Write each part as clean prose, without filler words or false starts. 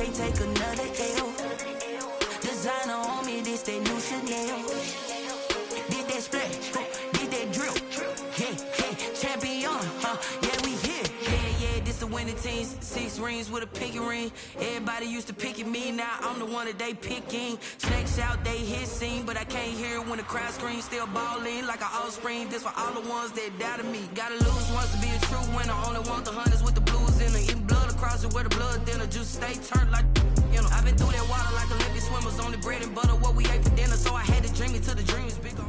can't take another L. Designer on me, this they new Chanel. Did that splash, did that drill. Yeah, champion, yeah, we here. Yeah, this the winning team. 6 rings with a pinky ring. Everybody used to pick at me, now I'm the one that they picking. Snakes out, they hit scene, but I can't hear it when the crowd screams. Still balling like an offspring. This for all the ones that doubted me. Gotta lose once to be a true winner. Only want the hunters with the blues in it. Eating blood across it where the blood thinner. Just stay turned like, you know. I've been through that water like Olympic swimmers. Only bread and butter, what we ate for dinner. So I had to dream it till the dream is bigger.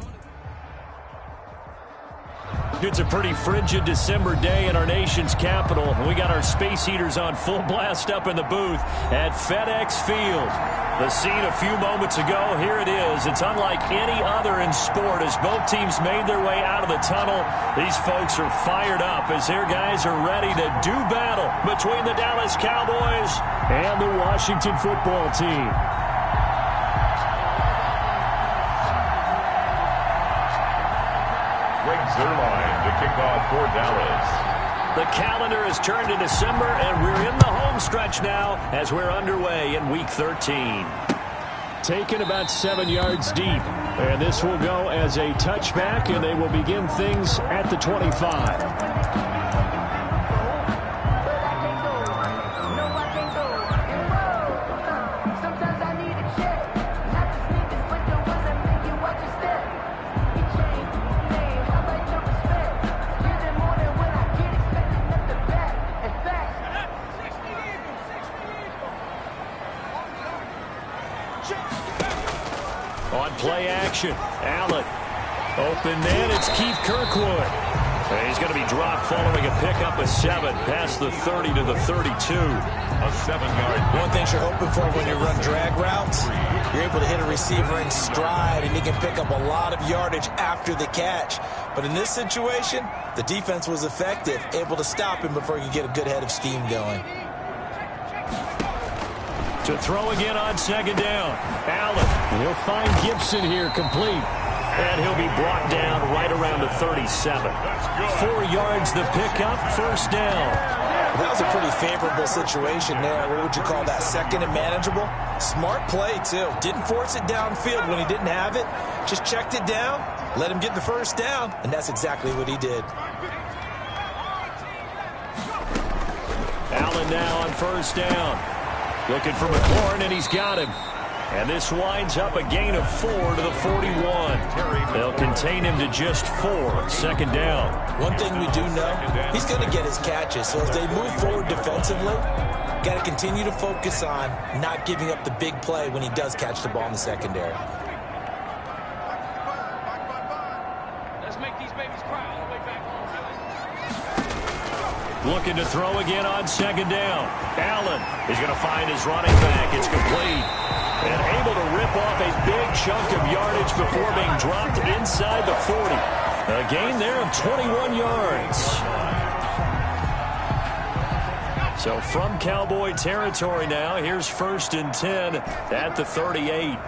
It's a pretty frigid December day in our nation's capital. We got our space heaters on full blast up in the booth at FedEx Field. The scene a few moments ago, here it is. It's unlike any other in sport as both teams made their way out of the tunnel. These folks are fired up as their guys are ready to do battle between the Dallas Cowboys and the Washington football team. Zerline to kick off for Dallas. The calendar has turned to December, and we're in the home stretch now as we're underway in Week 13. Taken about 7 yards deep, and this will go as a touchback, and they will begin things at the 25. On play action, Allen. Open man, it's Keith Kirkwood. And he's going to be dropped following a pickup of 7 past the 30 to the 32. A 7-yard. One thing you're hoping for when you run drag routes, you're able to hit a receiver in stride, and he can pick up a lot of yardage after the catch. But in this situation, the defense was effective, able to stop him before he could get a good head of steam going. To throw again on second down. Allen. He'll find Gibson here complete. And he'll be brought down right around the 37. 4 yards the pickup, first down. That was a pretty favorable situation there. What would you call that? Second and manageable? Smart play, too. Didn't force it downfield when he didn't have it. Just checked it down, let him get the first down, and that's exactly what he did. Allen now on first down. Looking for McLaurin, and he's got him. And this winds up a gain of 4 to the 41. They'll contain him to just 4. Second down. One thing we do know, he's going to get his catches. So as they move forward defensively, got to continue to focus on not giving up the big play when he does catch the ball in the secondary. Let's make these babies cry all the way back home. Looking to throw again on second down. Allen is going to find his running back. It's complete. And able to rip off a big chunk of yardage before being dropped inside the 40. A gain there of 21 yards. So from Cowboy territory now, here's 1st and 10 at the 38.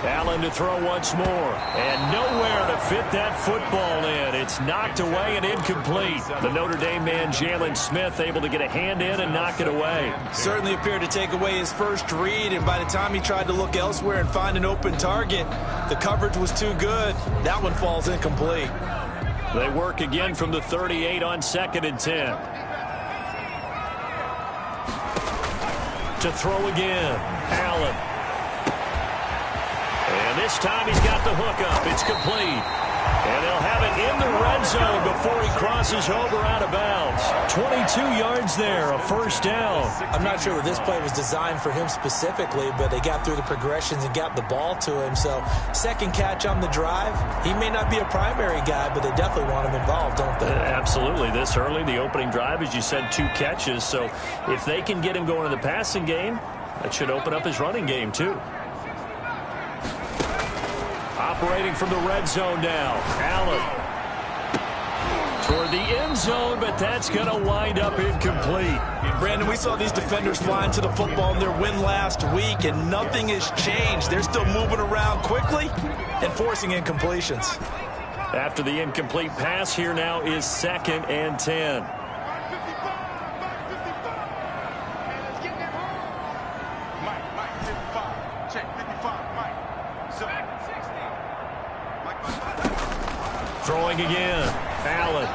Allen to throw once more, and nowhere to fit that football in. It's knocked away and incomplete. The Notre Dame man, Jalen Smith, able to get a hand in and knock it away. Certainly appeared to take away his first read, and by the time he tried to look elsewhere and find an open target, the coverage was too good. That one falls incomplete. They work again from the 38 on 2nd and 10. To throw again, Allen. And this time he's got the hook up. It's complete. And they'll have it in the red zone before he crosses over out of bounds. 22 yards there, a first down. I'm not sure that this play was designed for him specifically, but they got through the progressions and got the ball to him. So second catch on the drive. He may not be a primary guy, but they definitely want him involved, don't they? Absolutely. This early, the opening drive, as you said, 2 catches. So if they can get him going in the passing game, that should open up his running game too. Operating from the red zone now, Allen. Toward the end zone, but that's going to wind up incomplete. Brandon, we saw these defenders flying to the football in their win last week, and nothing has changed. They're still moving around quickly and forcing incompletions. After the incomplete pass, here now is 2nd and 10. Throwing again. Allen.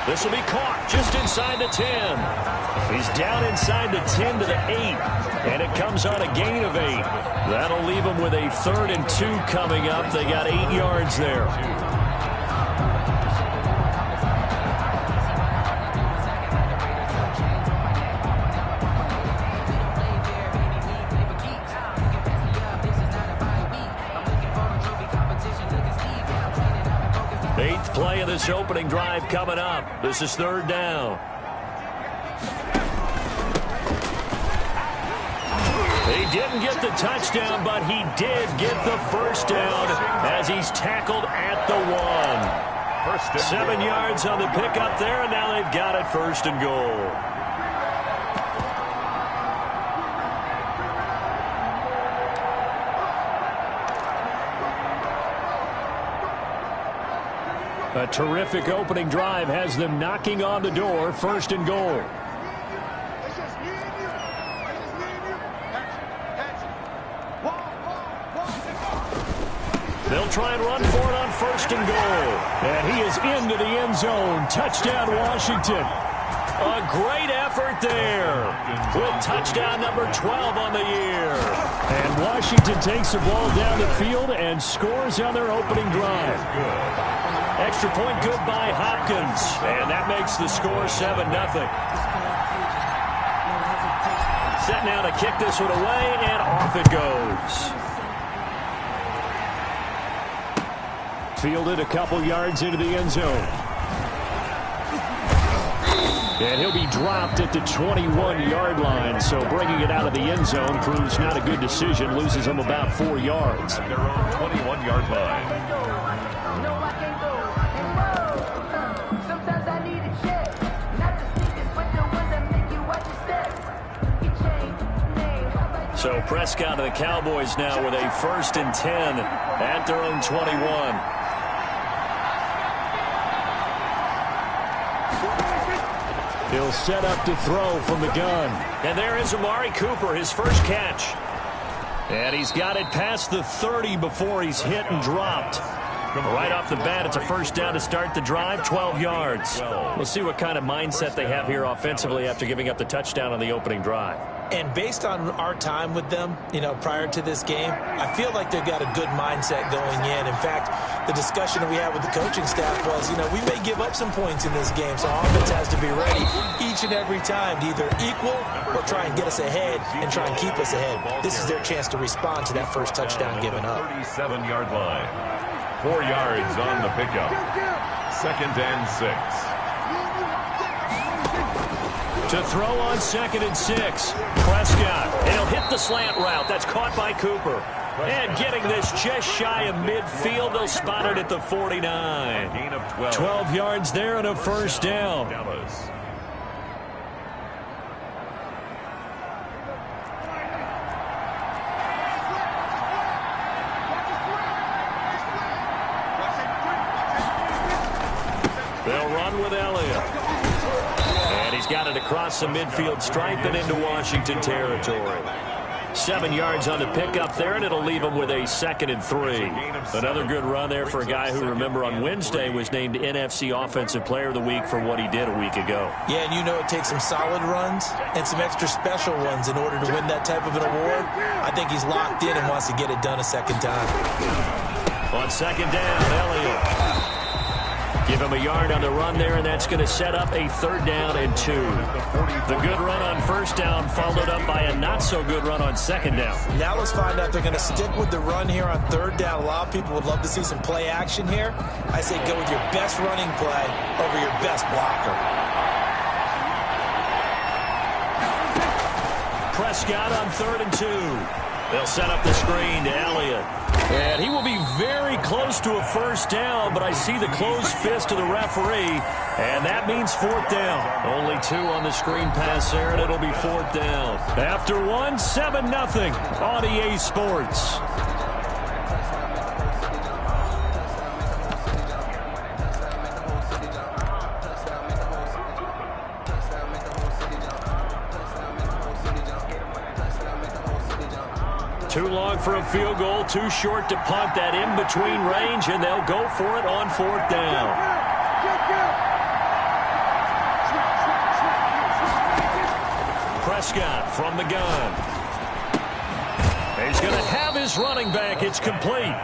This will be caught just inside the 10. He's down inside the 10 to the 8. And it comes on a gain of 8. That'll leave him with a 3rd and 2 coming up. They got 8 yards there. Eighth play of this opening drive coming up. This is 3rd down. He didn't get the touchdown, but he did get the 1st down as he's tackled at the 1. 7 yards on the pickup there, and now they've got it 1st and goal. A terrific opening drive has them knocking on the door, 1st and goal. They'll try and run for it on 1st and goal. And he is into the end zone. Touchdown, Washington. A great effort there with touchdown number 12 on the year. And Washington takes the ball down the field and scores on their opening drive. Extra point good by Hopkins. And that makes the score 7-0. Set now to kick this one away, and off it goes. Fielded a couple yards into the end zone. And he'll be dropped at the 21-yard line, so bringing it out of the end zone proves not a good decision. Loses him about 4 yards. At their own 21-yard line. So Prescott and the Cowboys now with a 1st and 10 at their own 21. He'll set up to throw from the gun. And there is Amari Cooper, his first catch. And he's got it past the 30 before he's hit and dropped. Right off the bat, it's a 1st down to start the drive, 12 yards. We'll see what kind of mindset they have here offensively after giving up the touchdown on the opening drive. And based on our time with them, prior to this game, I feel like they've got a good mindset going in. In fact, the discussion that we had with the coaching staff was, we may give up some points in this game, so offense has to be ready each and every time to either equal or try and get us ahead and try and keep us ahead. This is their chance to respond to that first touchdown given up. 37-yard line. 4 yards on the pickup. 2nd and 6. To throw on 2nd and 6. Prescott. And he'll hit the slant route. That's caught by Cooper. And getting this just shy of midfield. They'll spot it at the 49. Gain of 12. 12 yards there and a 1st down. Dallas. They'll run with Elliott. And he's got it across the midfield stripe and into Washington territory. 7 yards on the pickup there, and it'll leave him with a 2nd and 3. Another good run there for a guy who, remember, on Wednesday was named NFC Offensive Player of the Week for what he did a week ago. Yeah, and it takes some solid runs and some extra special ones in order to win that type of an award. I think he's locked in and wants to get it done a second time. On 2nd down, Elliott. Give him a yard on the run there, and that's going to set up a 3rd down and 2. The good run on 1st down followed up by a not-so-good run on 2nd down. Now let's find out if they're going to stick with the run here on 3rd down. A lot of people would love to see some play action here. I say go with your best running play over your best blocker. Prescott on 3rd and 2. They'll set up the screen to Elliott. And he will be very close to a first down, but I see the closed fist of the referee, and that means fourth down. Only 2 on the screen pass there, and it'll be fourth down. After 1, 7-0 on EA Sports. Too long for a field goal, too short to punt that in-between range, and they'll go for it on fourth down. Prescott from the gun. He's going to have his running back. It's complete.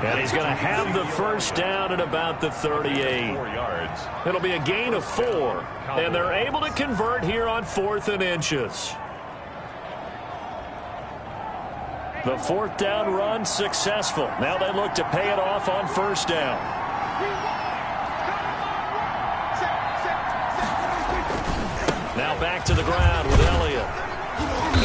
And he's going to have the first down at about the 38. It'll be a gain of 4, and they're able to convert here on 4th and inches. The fourth down run successful. Now they look to pay it off on first down. Now back to the ground with Elliott.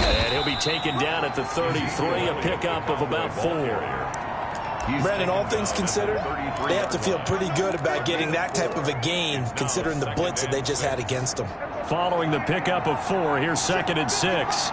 And he'll be taken down at the 33, a pickup of about 4. Brandon, all things considered, they have to feel pretty good about getting that type of a gain, considering the blitz that they just had against them. Following the pickup of 4, here's 2nd and 6.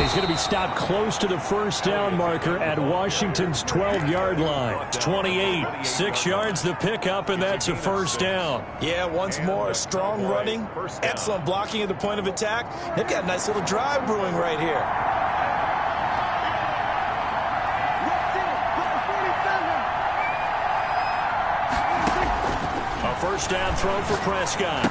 He's going to be stopped close to the first down marker at Washington's 12-yard line. It's 28, 6 yards the pickup, and that's a first down. Yeah, once more, strong running, excellent blocking at the point of attack. They've got a nice little drive brewing right here. A first down throw for Prescott.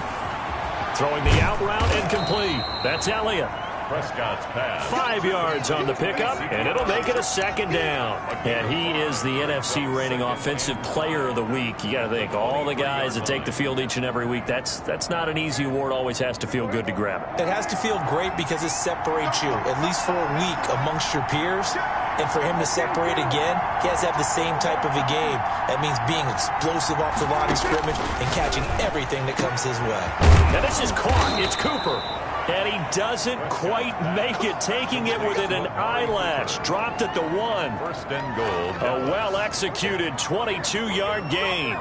Throwing the out route and complete. That's Elliott. Prescott's pass. 5 yards on the pickup, and it'll make it a second down. And he is the NFC reigning offensive player of the week. You got to think, all the guys that take the field each and every week, that's not an easy award. Always has to feel good to grab it. It has to feel great because it separates you, at least for a week, amongst your peers. And for him to separate again, he has to have the same type of a game. That means being explosive off the line of scrimmage and catching everything that comes his way. Now this is caught. It's Cooper. And he doesn't quite make it, taking it within an eyelash. Dropped at the 1. First and goal. A well-executed 22-yard gain.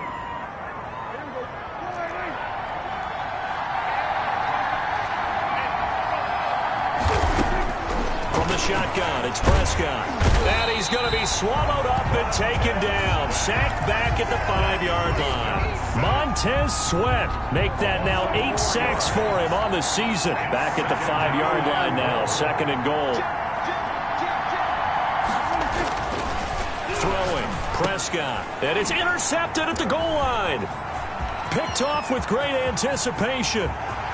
From the shotgun, it's Prescott. And he's going to be swallowed up and taken down. Sacked back at the 5-yard line. Montez Sweat make that now 8 sacks for him on the season. Back at the 5-yard line now, 2nd and goal. Throwing, Prescott. And it's intercepted at the goal line. Picked off with great anticipation.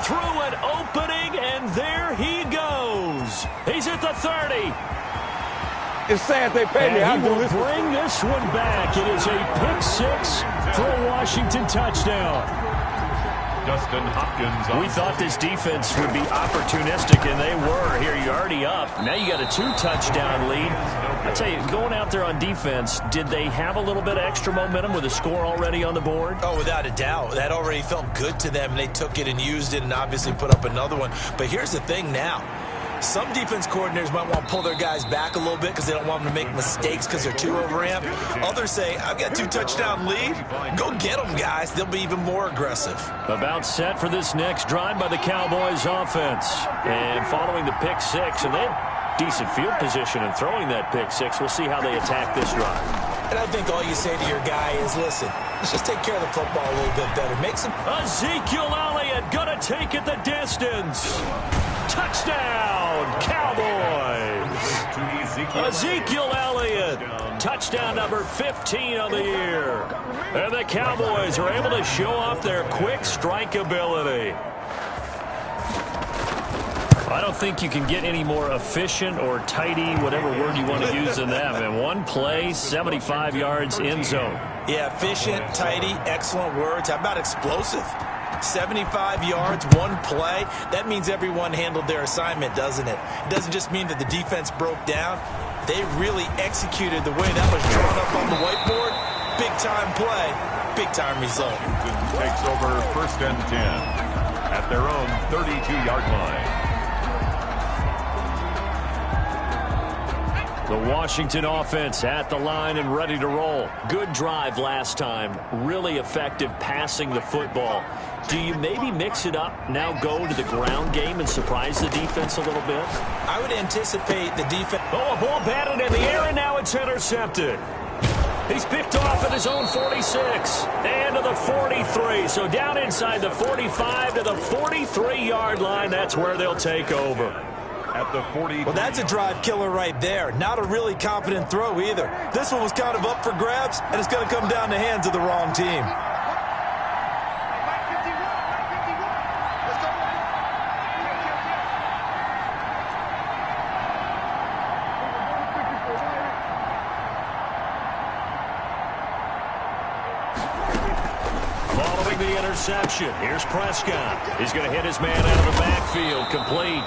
Through an opening, and there he goes. He's at the 30. It's sad they paid me. And he will bring this one back. It is a pick-6 for a Washington touchdown. Dustin Hopkins. We thought this defense would be opportunistic, and they were. Here, you're already up. Now you got a 2-touchdown lead. I tell you, going out there on defense, did they have a little bit of extra momentum with a score already on the board? Oh, without a doubt. That already felt good to them, and they took it and used it and obviously put up another one. But here's the thing now. Some defense coordinators might want to pull their guys back a little bit because they don't want them to make mistakes because they're too overamped. Others say, I've got 2-touchdown lead. Go get them, guys. They'll be even more aggressive. About set for this next drive by the Cowboys offense. And following the pick-6, and they had decent field position in throwing that pick-6. We'll see how they attack this drive. And I think all you say to your guy is, listen, let's just take care of the football a little bit better. Make some... Ezekiel Elliott gonna take it the distance. Touchdown, Cowboys! Ezekiel Elliott, touchdown number 15 of the year. And the Cowboys are able to show off their quick strike ability. I don't think you can get any more efficient or tidy, whatever word you want to use in that. And one play, 75 yards, end zone. Yeah, efficient, tidy, excellent words. How about explosive? 75 yards, one play. That means everyone handled their assignment, doesn't it? It doesn't just mean that the defense broke down. They really executed the way that was drawn up on the whiteboard. big-time play, big-time result. Washington takes over 1st and 10 at their own 32-yard line. The Washington offense at the line and ready to roll. Good drive last time. Really effective passing the football. Do you maybe mix it up, now go to the ground game and surprise the defense a little bit? I would anticipate the defense. Oh, a ball batted in the air, and now it's intercepted. He's picked off at his own 46 and to the 43. So down inside the 45 to the 43-yard line. That's where they'll take over. At the 40. Well, that's a drive killer right there. Not a really confident throw either. This one was kind of up for grabs, and it's going to come down the hands of the wrong team. Following the interception, here's Prescott. He's going to hit his man out of the backfield, complete.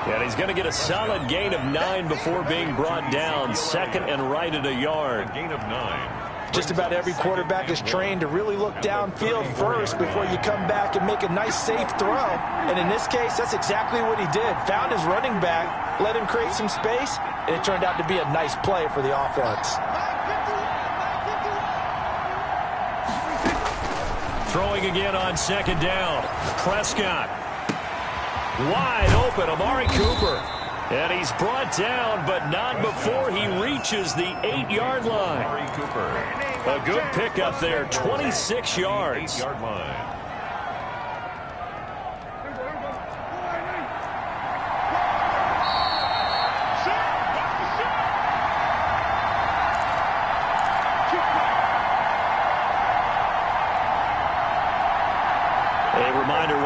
And he's going to get a solid gain of 9 before being brought down. Second and right at a yard. Gain of 9. Just about every quarterback is trained to really look downfield first before you come back and make a nice, safe throw. And in this case, that's exactly what he did. Found his running back, let him create some space, and it turned out to be a nice play for the offense. Throwing again on second down. Prescott. Wide open, Amari Cooper. And he's brought down, but not before he reaches the 8-yard line. Amari Cooper. A good pickup there, 26 yards. 8-yard line.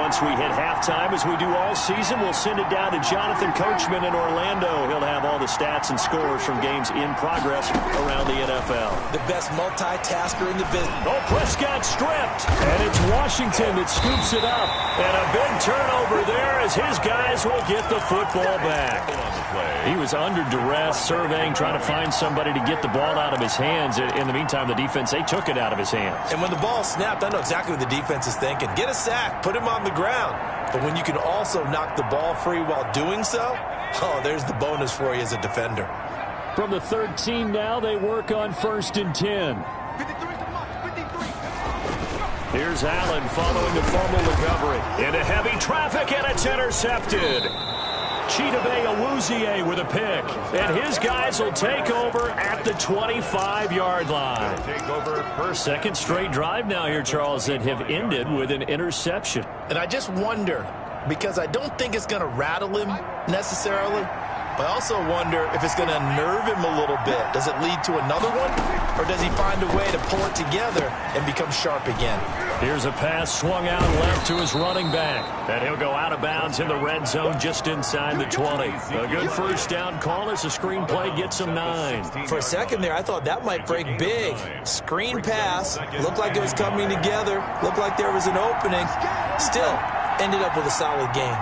Once we hit halftime, as we do all season, we'll send it down to Jonathan Coachman in Orlando. He'll have all the stats and scores from games in progress around the NFL. The best multitasker in the business. Oh, Prescott stripped. And it's Washington that scoops it up. And a big turnover there as his guys will get the football back. He was under duress, surveying, trying to find somebody to get the ball out of his hands. In the meantime, the defense, they took it out of his hands. And when the ball snapped, I know exactly what the defense is thinking. Get a sack, put him on the ground. But when you can also knock the ball free while doing so, oh, there's the bonus for you as a defender. From the 13 now, they work on 1st and 10. Here's Allen following the fumble recovery. Into heavy traffic, and it's intercepted. Chidobe Awuzie with a pick. And his guys will take over at the 25-yard line. Take over first. Second straight drive now here, Charles, that have ended with an interception. And I just wonder, because I don't think it's going to rattle him necessarily, but I also wonder if it's going to unnerve him a little bit. Does it lead to another one? Or does he find a way to pull it together and become sharp again? Here's a pass swung out left to his running back. And he'll go out of bounds in the red zone just inside the 20. A good first down call as the screen play gets him 9. For a second there, I thought that might break big. Screen pass. Looked like it was coming together. Looked like there was an opening. Still, ended up with a solid game.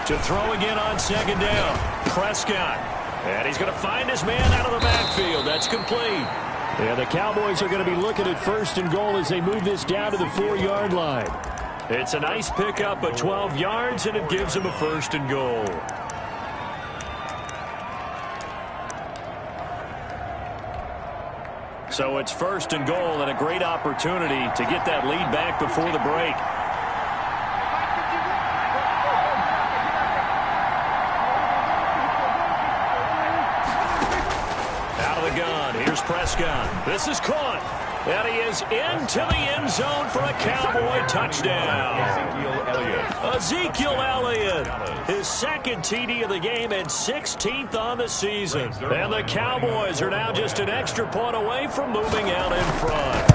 To throw again on second down. Prescott. And he's going to find his man out of the backfield. That's complete. Yeah, the Cowboys are going to be looking at 1st and goal as they move this down to the 4-yard line. It's a nice pickup of 12 yards, and it gives him a 1st and goal. So it's 1st and goal, and a great opportunity to get that lead back before the break. Prescott. This is caught. And he is into the end zone for a Cowboy touchdown. Ezekiel Elliott. His second TD of the game and 16th on the season. And the Cowboys are now just an extra point away from moving out in front.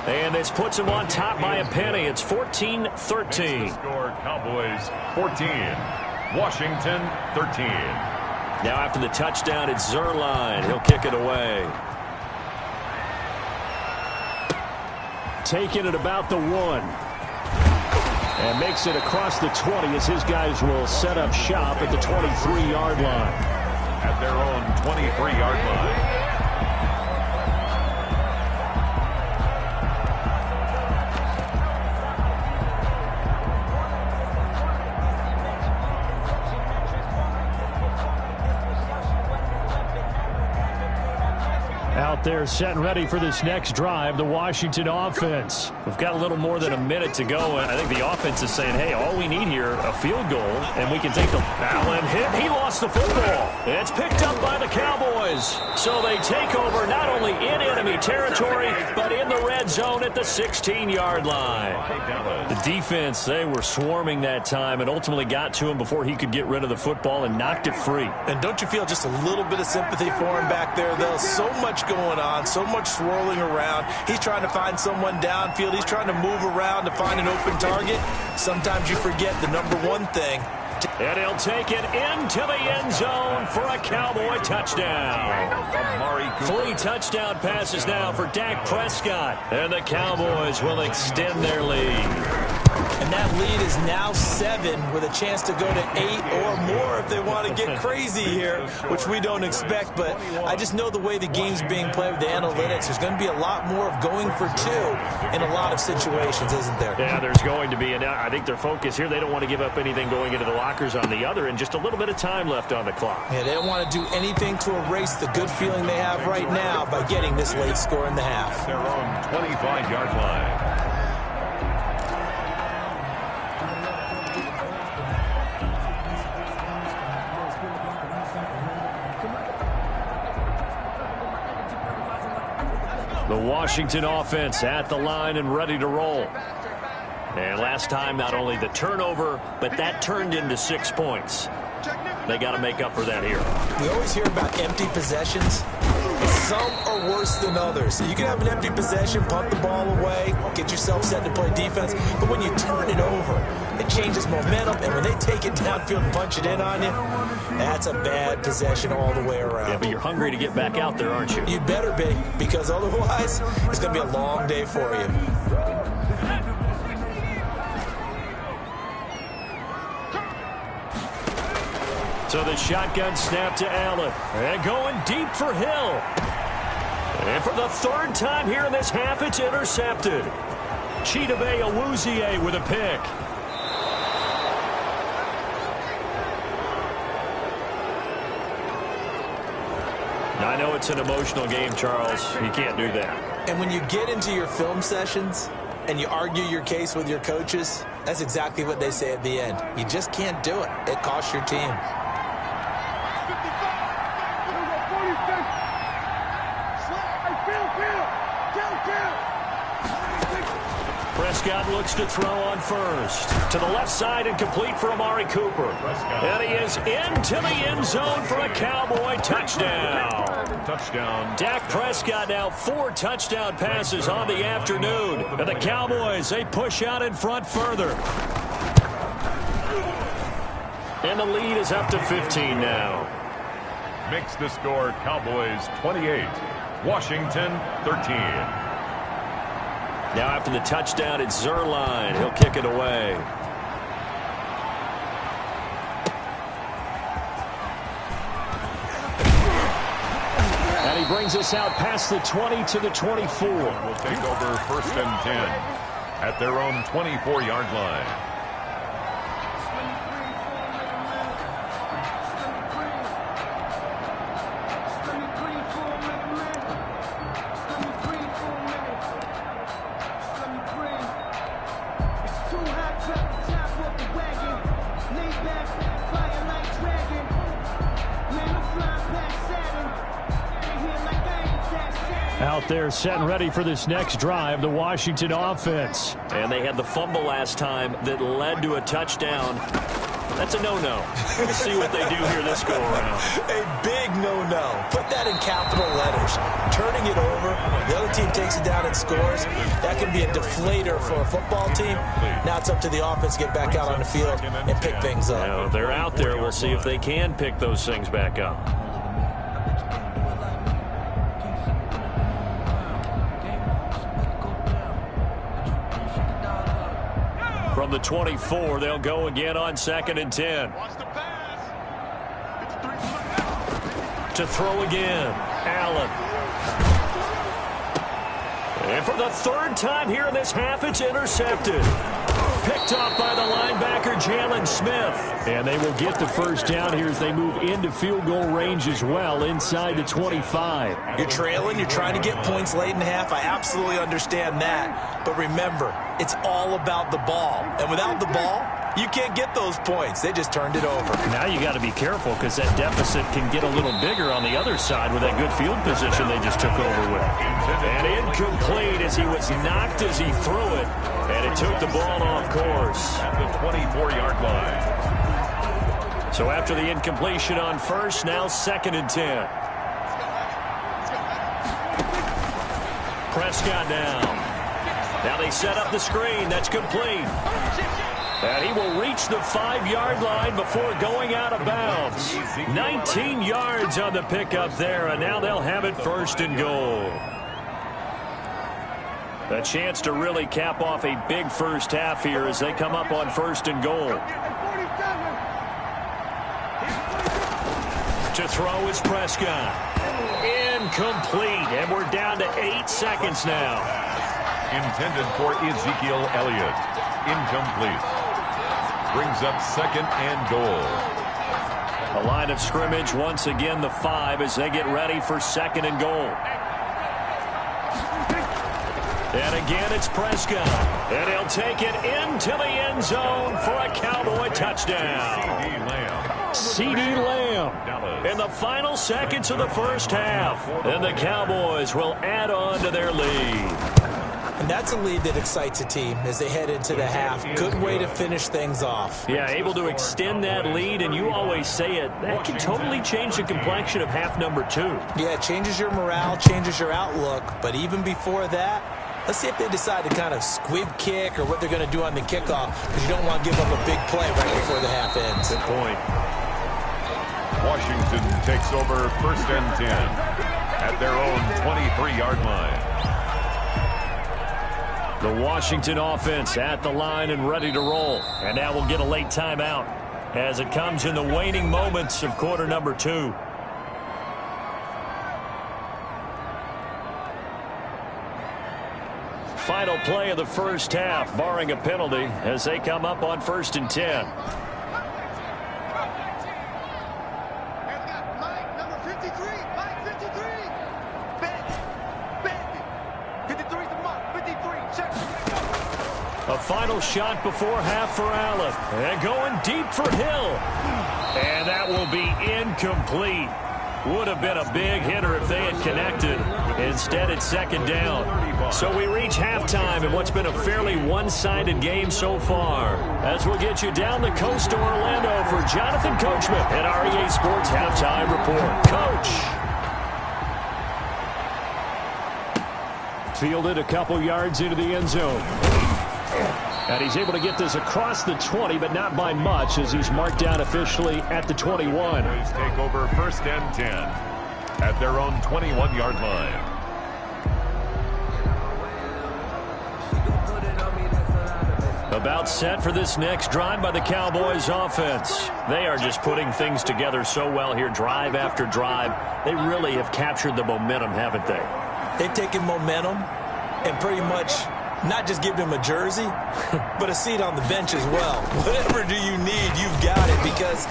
And this puts them on top by a penny. It's 14-13. Score Cowboys 14. Washington 13. Now after the touchdown, it's Zuerlein. He'll kick it away. Taking it about the 1. And makes it across the 20 as his guys will set up shop at the 23-yard line. At their own 23-yard line. Out there set and ready for this next drive, the Washington offense. We've got a little more than a minute to go, and I think the offense is saying, hey, all we need here, a field goal, and we can take the Allen hit. He lost the football. It's picked up by the Cowboys. So they take over not only in enemy territory, but in the red zone at the 16-yard line. The defense, they were swarming that time and ultimately got to him before he could get rid of the football and knocked it free. And don't you feel just a little bit of sympathy for him back there, though? So much going on, so much swirling around. He's trying to find someone downfield. He's trying to move around to find an open target. Sometimes you forget the number one thing. And he'll take it into the end zone for a Cowboy touchdown. 3 touchdown passes now for Dak Prescott. And the Cowboys will extend their lead. And that lead is now 7 with a chance to go to 8 or more if they want to get crazy here, which we don't expect. But I just know the way the game's being played with the analytics, there's going to be a lot more of going for 2 in a lot of situations, isn't there? Yeah, there's going to be. And I think their focus here, they don't want to give up anything going into the lockers on the other, and just a little bit of time left on the clock. Yeah, they don't want to do anything to erase the good feeling they have right now by getting this late score in the half. Their own 25-yard line. The Washington offense at the line and ready to roll. And last time, not only the turnover, but that turned into 6 points. They got to make up for that here. We always hear about empty possessions. Some are worse than others. You can have an empty possession, punt the ball away, get yourself set to play defense. But when you turn it over, it changes momentum. And when they take it downfield and punch it in on you, that's a bad possession all the way around. Yeah, but you're hungry to get back out there, aren't you? You better be, because otherwise, it's going to be a long day for you. So the shotgun snap to Allen. And going deep for Hill. And for the 3rd time here in this half, it's intercepted. Chidobe Awuzie with a pick. I know it's an emotional game, Charles. You can't do that. And when you get into your film sessions and you argue your case with your coaches, that's exactly what they say at the end. You just can't do it. It costs your team. Prescott looks to throw on first. To the left side and complete for Amari Cooper. And he is into the end zone for a Cowboy touchdown. Touchdown. Dak Prescott now 4 touchdown passes on the afternoon. And the Cowboys, they push out in front further. And the lead is up to 15 now. Makes the score Cowboys 28, Washington 13. Now after the touchdown, it's Zerline. He'll kick it away. And he brings us out past the 20 to the 24. Will take over 1st and 10 at their own 24-yard line. Out there set and ready for this next drive, the Washington offense. And they had the fumble last time that led to a touchdown. That's a no-no. We'll see what they do here this go-around. A big no-no. Put that in capital letters. Turning it over, the other team takes it down and scores. That can be a deflator for a football team. Now it's up to the offense to get back out on the field and pick things up. Now, they're out there. We'll see if they can pick those things back up. From the 24, they'll go again on 2nd and 10. To throw again, Allen. And for the 3rd time here in this half, it's intercepted. picked off by the linebacker, Jalen Smith. And they will get the first down here as they move into field goal range as well, inside the 25. You're trailing, you're trying to get points late in the half. I absolutely understand that. But remember, it's all about the ball. And without the ball, you can't get those points. They just turned it over. Now you got to be careful because that deficit can get a little bigger on the other side with that good field position they just took over with. And incomplete as he was knocked as he threw it. And it took the ball off course. At the 24-yard line. So after the incompletion on first, now 2nd and 10. Prescott down. Now they set up the screen. That's complete. And he will reach the 5-yard line before going out of bounds. 19 yards on the pickup there, and now they'll have it 1st and goal. A chance to really cap off a big first half here as they come up on 1st and goal. To throw is Prescott. Incomplete, and we're down to 8 seconds now. Intended for Ezekiel Elliott. Incomplete. Brings up 2nd and goal. A line of scrimmage once again the 5 as they get ready for 2nd and goal. And again it's Prescott. And he'll take it into the end zone for a Cowboy touchdown. CeeDee Lamb in the final seconds of the first half. And the Cowboys will add on to their lead. And that's a lead that excites a team as they head into the half. Good way to finish things off. Yeah, able to extend that lead, and you always say it, that can totally change the complexion of half number 2. Yeah, it changes your morale, changes your outlook. But even before that, let's see if they decide to kind of squib kick or what they're going to do on the kickoff, because you don't want to give up a big play right before the half ends. Good point. Washington takes over 1st and 10 at their own 23-yard line. The Washington offense at the line and ready to roll. And now we'll get a late timeout as it comes in the waning moments of quarter number 2. Final play of the first half, barring a penalty, as they come up on 1st and 10. A final shot before half for Allen. And going deep for Hill. And that will be incomplete. Would have been a big hitter if they had connected. Instead, it's 2nd down. So we reach halftime in what's been a fairly one-sided game so far. As we'll get you down the coast to Orlando for Jonathan Coachman at our EA Sports Halftime Report. Coach. Fielded a couple yards into the end zone. And he's able to get this across the 20, but not by much, as he's marked down officially at the 21. Take over 1st and 10 at their own 21-yard line. About set for this next drive by the Cowboys offense. They are just putting things together so well here, drive after drive. They really have captured the momentum, haven't they? They've taken momentum and pretty much not just give them a jersey, but a seat on the bench as well. Whatever do you need, you've got it, because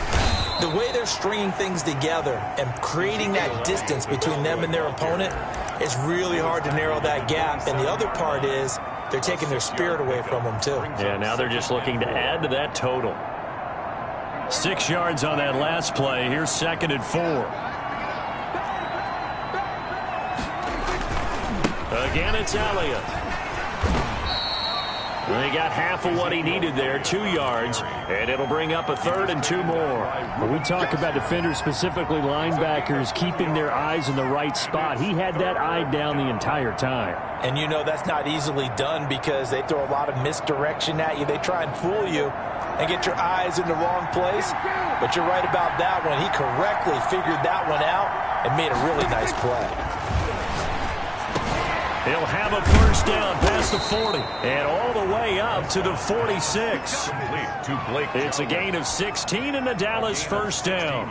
the way they're stringing things together and creating that distance between them and their opponent, it's really hard to narrow that gap. And the other part is they're taking their spirit away from them, too. Yeah, now they're just looking to add to that total. 6 yards on that last play. Here's 2nd and 4. Again, it's Elliott. They got half of what he needed there, 2 yards, and it'll bring up a 3rd and 2 more. When we talk about defenders, specifically linebackers, keeping their eyes in the right spot, he had that eye down the entire time. And you know that's not easily done because they throw a lot of misdirection at you. They try and fool you and get your eyes in the wrong place. But you're right about that one. He correctly figured that one out and made a really nice play. He'll have a first down past the 40 and all the way up to the 46. It's a gain of 16 and the Dallas first down.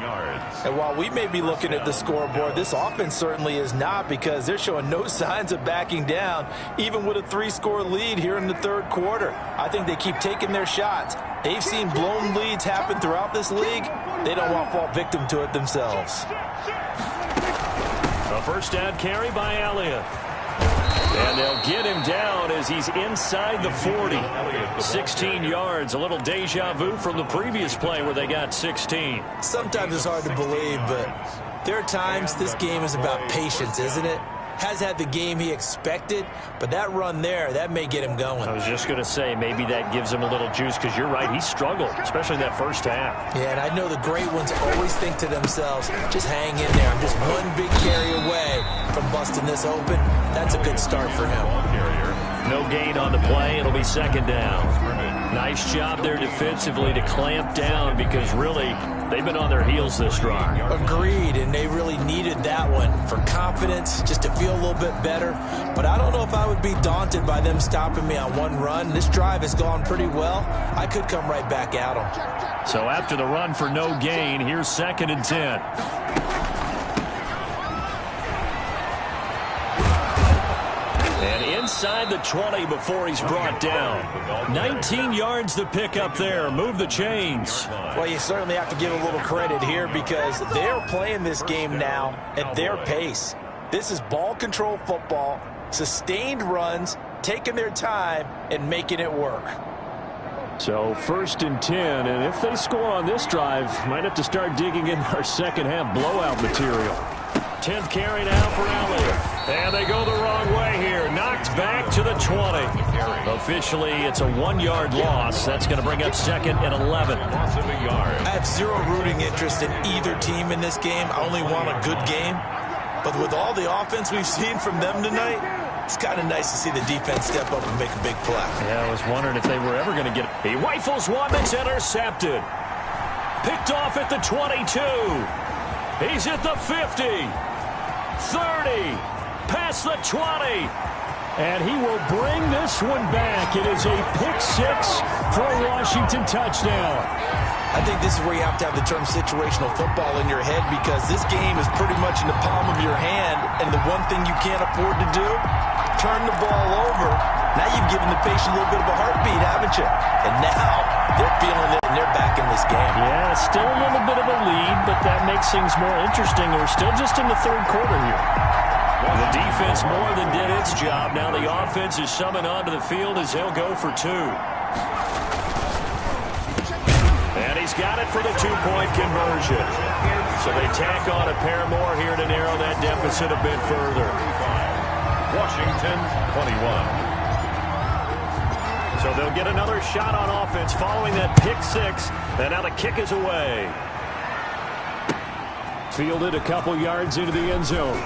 And while we may be looking at the scoreboard, this offense certainly is not, because they're showing no signs of backing down, even with a 3-score lead here in the third quarter. I think they keep taking their shots. They've seen blown leads happen throughout this league. They don't want to fall victim to it themselves. A first down carry by Elliott. And they'll get him down as he's inside the 40. 16 yards, a little deja vu from the previous play where they got 16. Sometimes it's hard to believe, but there are times this game is about patience, isn't it? Has had the game he expected, but that run there, that may get him going. I was just going to say, maybe that gives him a little juice, because you're right, he struggled, especially in that first half. Yeah, and I know the great ones always think to themselves, just hang in there. I'm just one big carry away from busting this open. That's a good start for him. No gain on the play. It'll be second down. Nice job there defensively to clamp down, because really they've been on their heels this drive. Agreed, and they really needed that one for confidence, just to feel a little bit better. But I don't know if I would be daunted by them stopping me on one run. This drive has gone pretty well. I could come right back at them. So after the run for no gain, here's 2nd and 10. Inside the 20 before he's brought down. 19 yards to pick up there. Move the chains. Well, you certainly have to give a little credit here, because they're playing this game now at their pace. This is ball control football, sustained runs, taking their time and making it work. So 1st and 10, and if they score on this drive, might have to start digging in our second half blowout material. 10th carry now for Elliott. And they go the wrong way here. Knocked back to the 20. Officially, it's a 1-yard loss. That's going to bring up 2nd and 11. I have zero rooting interest in either team in this game. I only want a good game. But with all the offense we've seen from them tonight, it's kind of nice to see the defense step up and make a big play. Yeah, I was wondering if they were ever going to get it. He rifles one that's intercepted. Picked off at the 22. He's at the 50. 30, past the 20, and he will bring this one back. It is a pick-6 for a Washington touchdown. I think this is where you have to have the term situational football in your head, because this game is pretty much in the palm of your hand, and the one thing you can't afford to do, turn the ball over. Now you've given the patient a little bit of a heartbeat, haven't you? And now they're feeling it, and they're back in this game. Yeah, still a little bit of a lead, but that makes things more interesting. We're still just in the third quarter here. The defense more than did its job. Now the offense is summoned onto the field as they'll go for 2. And he's got it for the 2-point conversion. So they tack on a pair more here to narrow that deficit a bit further. Washington 21. So they'll get another shot on offense following that pick-6. And now the kick is away. Fielded a couple yards into the end zone.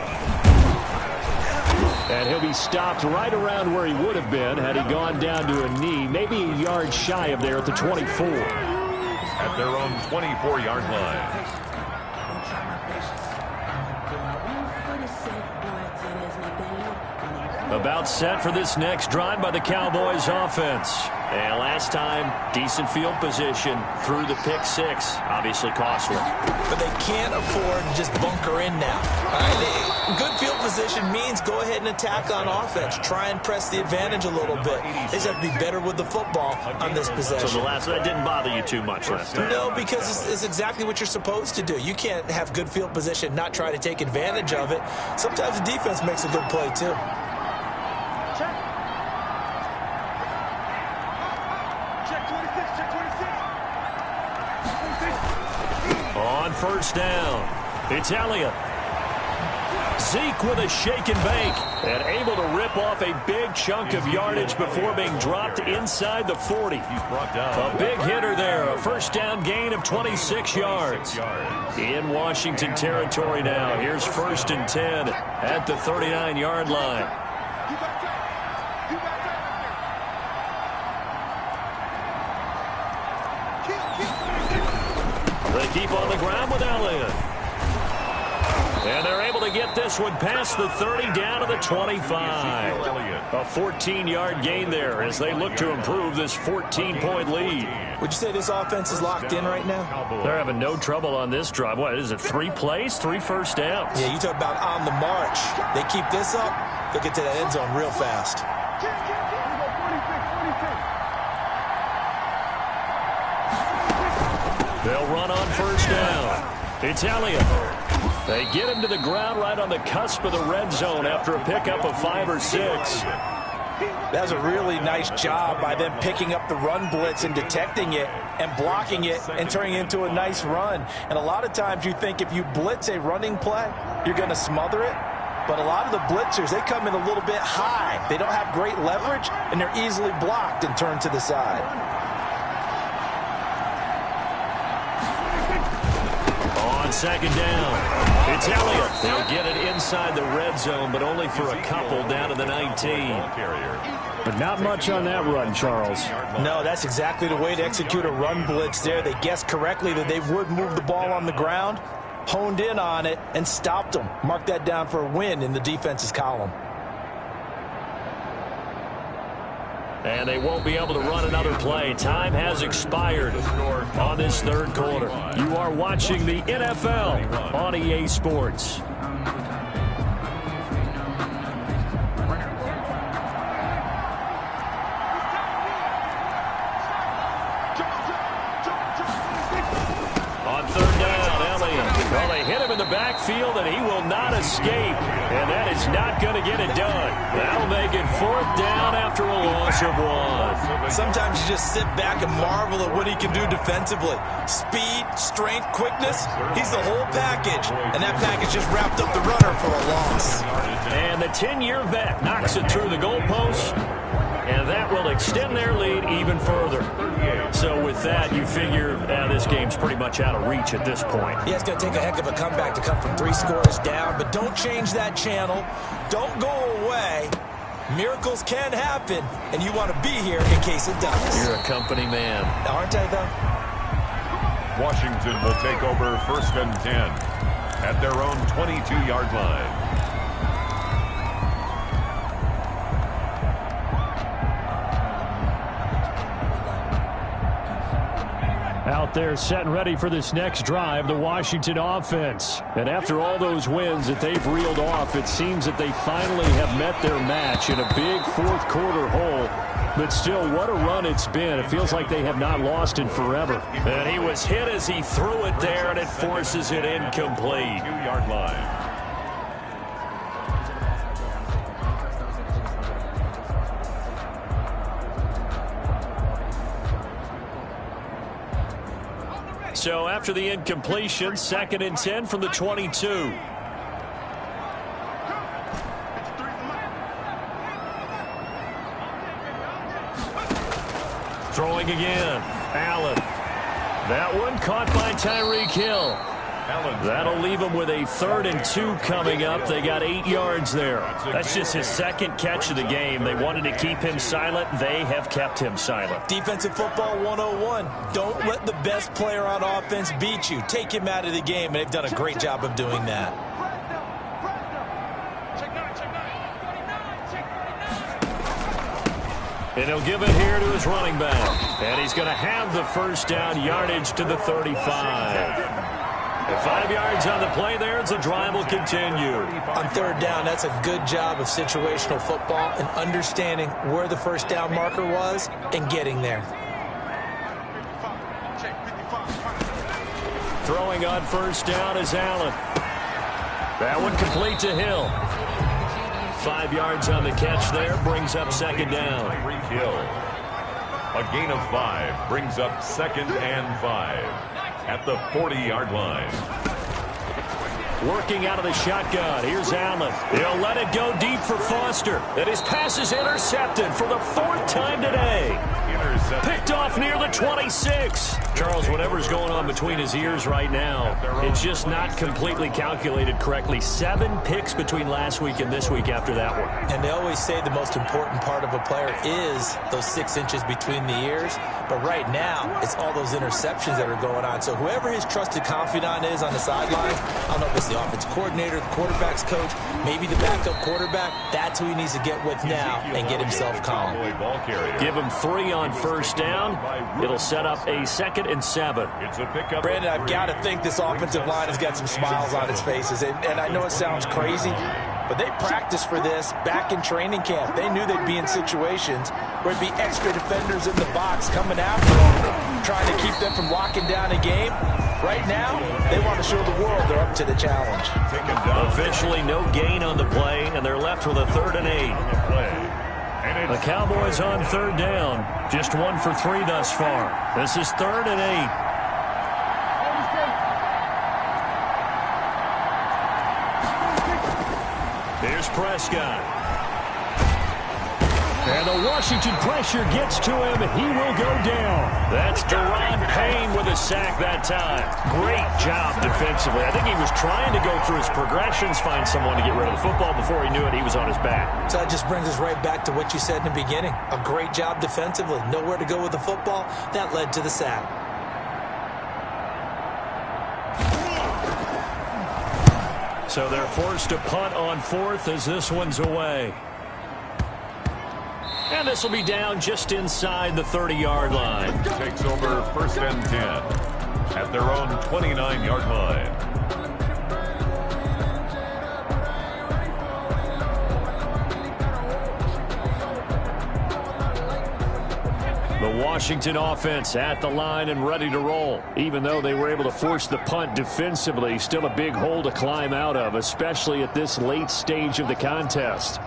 And he'll be stopped right around where he would have been had he gone down to a knee, maybe a yard shy of there at the 24. At their own 24-yard line. About set for this next drive by the Cowboys offense. And last time, decent field position through the pick-6. Obviously costly. But they can't afford to just bunker in now. All right, good field position means go ahead and attack on offense. Try and press the advantage a little bit. They just have to be better with the football on this possession. So that didn't bother you too much last time? No, because it's exactly what you're supposed to do. You can't have good field position, not try to take advantage of it. Sometimes the defense makes a good play, too. On first down, it's Elliott. Zeke with a shake and bake and able to rip off a big chunk of yardage before being dropped inside the 40. A big hitter there, a first down gain of 26 yards. In Washington territory now. Here's 1st and 10 at the 39-yard line. They keep on the ground with Elliott. And they're able to get this one past the 30 down to the 25. A 14-yard gain there as they look to improve this 14-point lead. Would you say this offense is locked in right now? They're having no trouble on this drive. What is it, 3 plays, 3 first downs? Yeah, you talk about on the march. They keep this up, they'll get to that end zone real fast. They'll run on first down. It's Elliott. They get him to the ground right on the cusp of the red zone after a pickup of 5 or 6. That was a really nice job by them picking up the run blitz and detecting it and blocking it and turning it into a nice run. And a lot of times you think if you blitz a running play, you're going to smother it. But a lot of the blitzers, they come in a little bit high. They don't have great leverage, and they're easily blocked and turned to the side. On second down, it's Elliott. They'll get it inside the red zone, but only for a couple down to the 19. But not much on that run, Charles. No, that's exactly the way to execute a run blitz there. They guessed correctly that they would move the ball on the ground, honed in on it, and stopped them. Mark that down for a win in the defense's column. And they won't be able to run another play. Time has expired on this third quarter. You are watching the NFL on EA Sports. On third down, Elliott. Well, they hit him in the backfield, and he will not escape. And that is not going to get it done. That'll make it 4th down after a loss of 1. Sometimes you just sit back and marvel at what he can do defensively. Speed, strength, quickness, he's the whole package. And that package just wrapped up the runner for a loss. And the 10-year vet knocks it through the goalpost. And that will extend their lead even further. So with that, you figure this game's pretty much out of reach at this point. Yeah, it's going to take a heck of a comeback to come from 3 scores down, but don't change that channel. Don't go away. Miracles can happen, and you want to be here in case it does. You're a company man. Aren't I, though? Washington will take over 1st and 10 at their own 22-yard line. Out there set and ready for this next drive, the Washington offense. And after all those wins that they've reeled off, it seems that they finally have met their match in a big 4th quarter hole. But still, what a run it's been. It feels like they have not lost in forever. And he was hit as he threw it there, and it forces it incomplete. 2-yard line. So after the incompletion, 2nd and 10 from the 22. Throwing again. Allen. That one caught by Tyreek Hill. That'll leave him with a 3rd and 2 coming up. They got 8 yards there. That's just his 2nd catch of the game. They wanted to keep him silent. They have kept him silent. Defensive football 101. Don't let the best player on offense beat you. Take him out of the game, and they've done a great job of doing that. And he'll give it here to his running back. And he's going to have the 1st down, yardage to the 35. 5 yards on the play there as the drive will continue. On 3rd down, that's a good job of situational football and understanding where the 1st down marker was and getting there. Throwing on 1st down is Allen. That one complete to Hill. 5 yards on the catch there, brings up 2nd down. Hill. A gain of 5 brings up 2nd and 5 at the 40-yard line. Working out of the shotgun. Here's Allen. He'll let it go deep for Foster. And his pass is intercepted for the 4th time today. Picked off near the 26. Charles, whatever's going on between his ears right now, it's just not completely calculated correctly. 7 picks between last week and this week after that one. And they always say the most important part of a player is those 6 inches between the ears. But right now, it's all those interceptions that are going on. So whoever his trusted confidant is on the sidelines, I don't know if it's the offense coordinator, the quarterback's coach, maybe the backup quarterback, that's who he needs to get with now and get himself calm. Give him 3 on first down. It'll set up a 2nd and 7. Brandon, I've got to think this offensive line has got some smiles on its faces. And I know it sounds crazy, but they practiced for this back in training camp. They knew they'd be in situations where it'd be extra defenders in the box coming after them, trying to keep them from locking down a game. Right now, they want to show the world they're up to the challenge. Officially no gain on the play, and they're left with a 3rd and 8. The Cowboys on 3rd down. Just 1 for 3 thus far. This is 3rd and 8. Here's Prescott. And the Washington pressure gets to him. He will go down. That's Deron Payne with a sack that time. Great job defensively. I think he was trying to go through his progressions, find someone to get rid of the football. Before he knew it, he was on his back. So that just brings us right back to what you said in the beginning. A great job defensively. Nowhere to go with the football. That led to the sack. So they're forced to punt on 4th as this one's away. And this will be down just inside the 30-yard line. Takes over 1st and 10 at their own 29-yard line. The Washington offense at the line and ready to roll. Even though they were able to force the punt defensively, still a big hole to climb out of, especially at this late stage of the contest.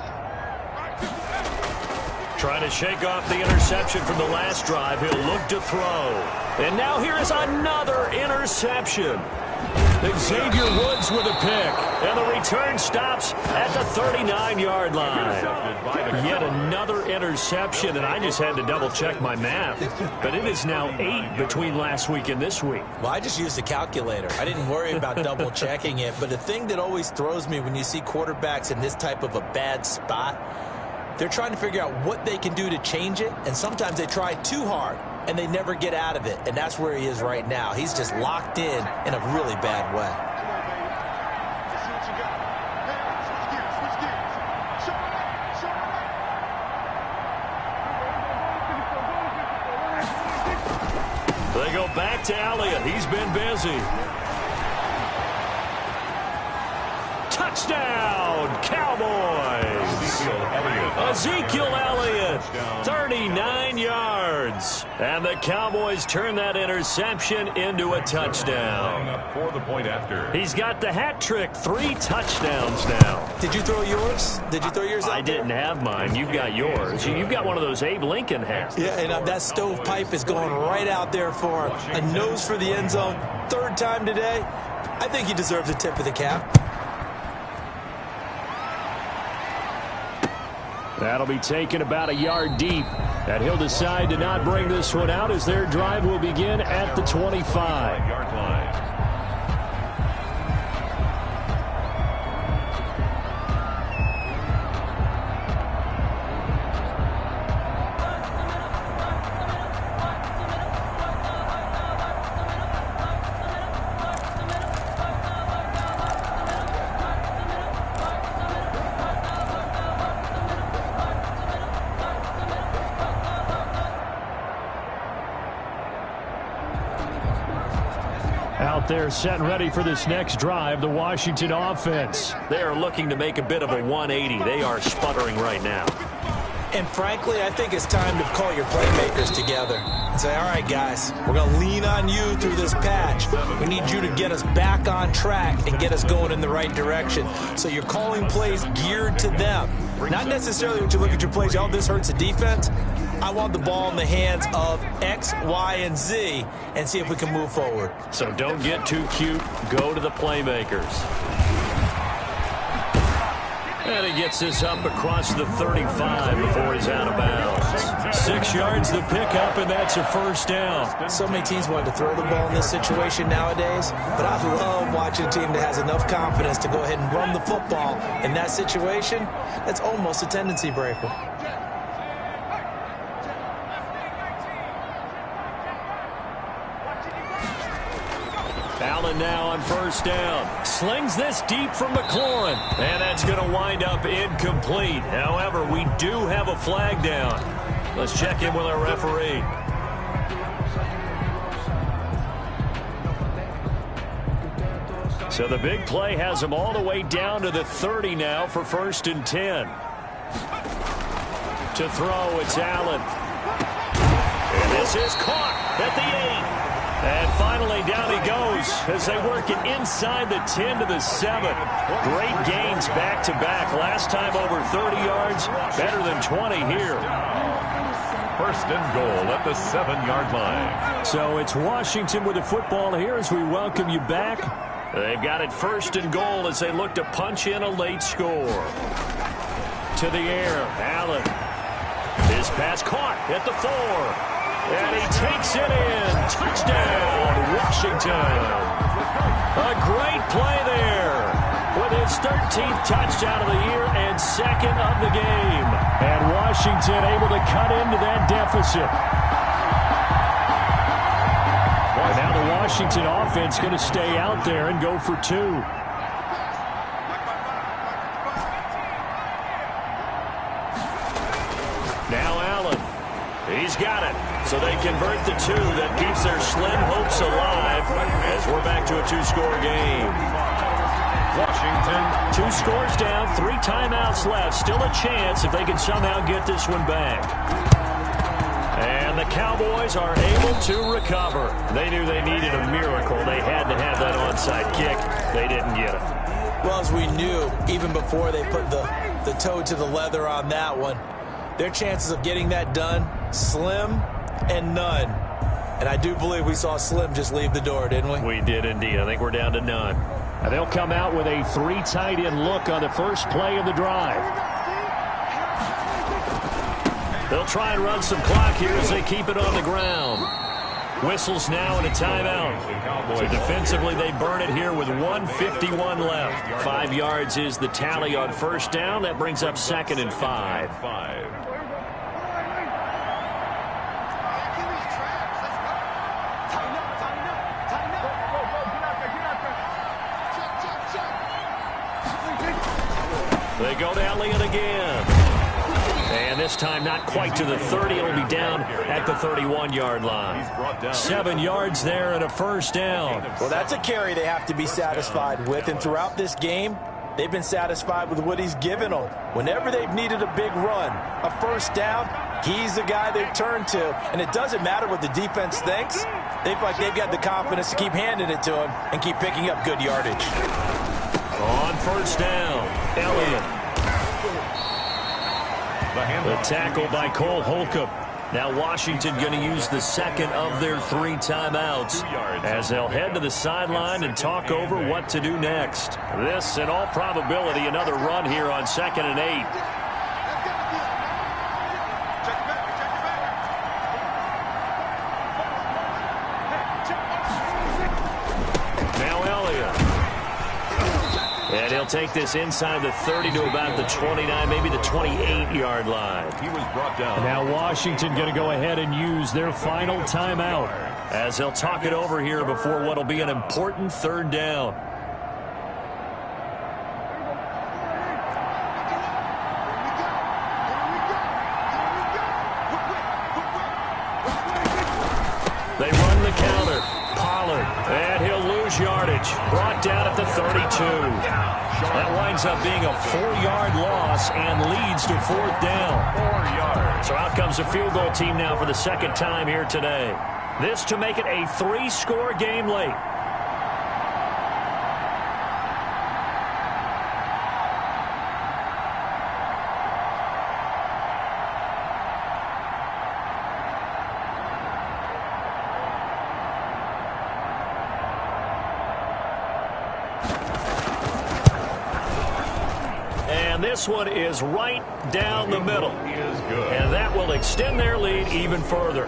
Trying to shake off the interception from the last drive. He'll look to throw. And now here is another interception. Xavier Woods with a pick. And the return stops at the 39-yard line. Yet another interception, and I just had to double-check my math. But it is now 8 between last week and this week. Well, I just used a calculator. I didn't worry about double-checking it. But the thing that always throws me when you see quarterbacks in this type of a bad spot, they're trying to figure out what they can do to change it, and sometimes they try too hard, and they never get out of it, and that's where he is right now. He's just locked in a really bad way. They go back to Elliott. He's been busy. Touchdown, Cowboys! Ezekiel Elliott, 39 yards. And the Cowboys turn that interception into a touchdown. For the point after. He's got the hat trick, 3 touchdowns now. Did you throw yours? Did you throw yours out I didn't have mine. You've got yours. You've got one of those Abe Lincoln hats. Yeah, and that stovepipe is going right out there for a nose for the end zone. 3rd time today. I think he deserves a tip of the cap. That'll be taken about a yard deep. And he'll decide to not bring this one out as their drive will begin at the 25-yard line. Out there set and ready for this next drive, the Washington offense. They are looking to make a bit of a 180. They are sputtering right now. And frankly, I think it's time to call your playmakers together and say, all right, guys, we're going to lean on you through this patch. We need you to get us back on track and get us going in the right direction. So you're calling plays geared to them. Not necessarily when you look at your plays, oh, this hurts the defense. I want the ball in the hands of X, Y, and Z and see if we can move forward. So don't get too cute. Go to the playmakers. And he gets this up across the 35 before he's out of bounds. 6 yards the pickup, and that's a first down. So many teams want to throw the ball in this situation nowadays, but I love watching a team that has enough confidence to go ahead and run the football. In that situation, that's almost a tendency breaker. Allen now on first down. Slings this deep from McLaurin. And that's going to wind up incomplete. However, we do have a flag down. Let's check in with our referee. So the big play has him all the way down to the 30 now for 1st and 10. To throw, it's Allen. And this is caught at the 8. And finally, down he goes as they work it inside the 10 to the 7. Great gains back-to-back. Last time over 30 yards, better than 20 here. 1st and goal at the 7-yard line. So it's Washington with the football here as we welcome you back. They've got it 1st and goal as they look to punch in a late score. To the air, Allen. His pass caught at the 4. And he takes it in. Touchdown, Washington. A great play there with his 13th touchdown of the year and 2nd of the game. And Washington able to cut into that deficit. And now the Washington offense going to stay out there and go for 2. Now Allen. He's got it. So they convert the 2. That keeps their slim hopes alive as we're back to a 2-score game. Washington. 2 scores down, 3 timeouts left. Still a chance if they can somehow get this one back. And the Cowboys are able to recover. They knew they needed a miracle. They had to have that onside kick. They didn't get it. Well, as we knew, even before they put the toe to the leather on that one, their chances of getting that done, slim and none. And I do believe we saw Slim just leave the door, didn't we? We did indeed. I think we're down to none. And they'll come out with a 3 tight end look on the first play of the drive. They'll try and run some clock here as they keep it on the ground. Whistles now and a timeout. So defensively, they burn it here with 1:51 left. 5 yards is the tally on first down. That brings up 2nd and 5. They go to Elliott again. And this time not quite to the 30. It'll be down at the 31-yard line. 7 yards there and a first down. Well, that's a carry they have to be satisfied with. And throughout this game, they've been satisfied with what he's given them. Whenever they've needed a big run, a first down, he's the guy they've turned to. And it doesn't matter what the defense thinks. They feel like they've got the confidence to keep handing it to him and keep picking up good yardage. On first down, Elliott. The tackle by Cole Holcomb. Now Washington going to use the 2nd of their 3 timeouts as they'll head to the sideline and talk over what to do next. This, in all probability, another run here on 2nd and 8. And he'll take this inside the 30 to about the 29, maybe the 28-yard line. He was brought down. Now Washington going to go ahead and use their final timeout as they'll talk it over here before what will be an important 3rd down. They run the counter. Pollard, and he'll lose yardage. Brought down at the 32. That winds up being a 4-yard loss and leads to 4th down. 4 yards. So out comes the field goal team now for the 2nd time here today. This to make it a 3-score game late. And this one is right down the middle. He is good. And that will extend their lead even further.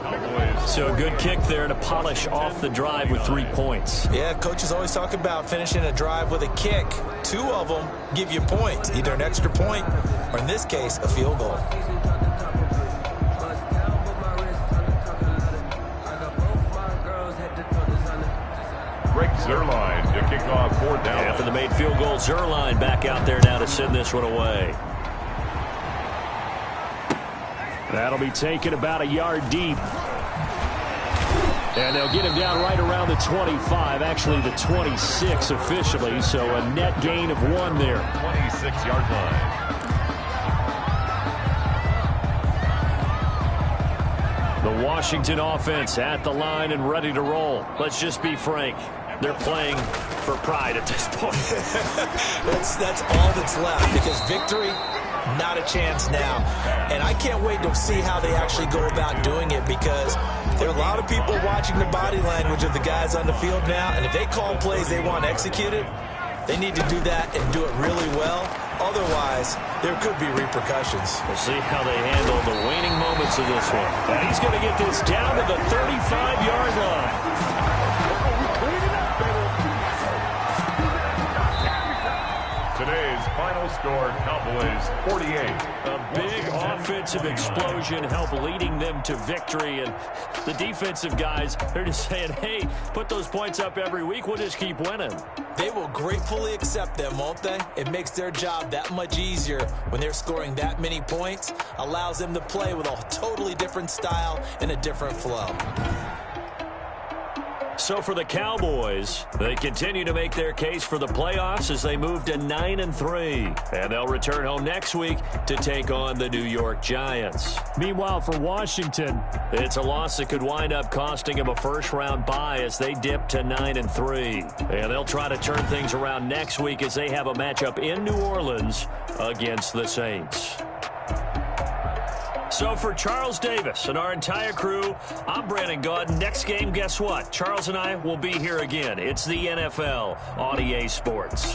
So a good kick there to polish off the drive with 3 points. Yeah, coaches always talk about finishing a drive with a kick. 2 of them give you points, either an extra point or, in this case, a field goal. Greg Zuerlein to kick off 4th down. After the made field goal, Zuerlein back out there now to send this one away. That'll be taken about a yard deep. And they'll get him down right around the 25, actually the 26 officially, so a net gain of 1 there. 26-yard line. The Washington offense at the line and ready to roll. Let's just be frank. They're playing for pride at this point. That's all that's left, because victory, not a chance now. And I can't wait to see how they actually go about doing it, because there are a lot of people watching the body language of the guys on the field now, and if they call plays they want executed, they need to do that and do it really well. Otherwise, there could be repercussions. We'll see how they handle the waning moments of this one. And he's going to get this down to the 35-yard line. Today's final score, Cowboys 48. A big offensive explosion helped leading them to victory. And the defensive guys, they're just saying, hey, put those points up every week. We'll just keep winning. They will gratefully accept them, won't they? It makes their job that much easier when they're scoring that many points. Allows them to play with a totally different style and a different flow. So for the Cowboys, they continue to make their case for the playoffs as they move to 9-3. And they'll return home next week to take on the New York Giants. Meanwhile, for Washington, it's a loss that could wind up costing them a first-round bye as they dip to 9-3. And they'll try to turn things around next week as they have a matchup in New Orleans against the Saints. So for Charles Davis and our entire crew, I'm Brandon Gaudin. Next game, guess what? Charles and I will be here again. It's the NFL on EA Sports.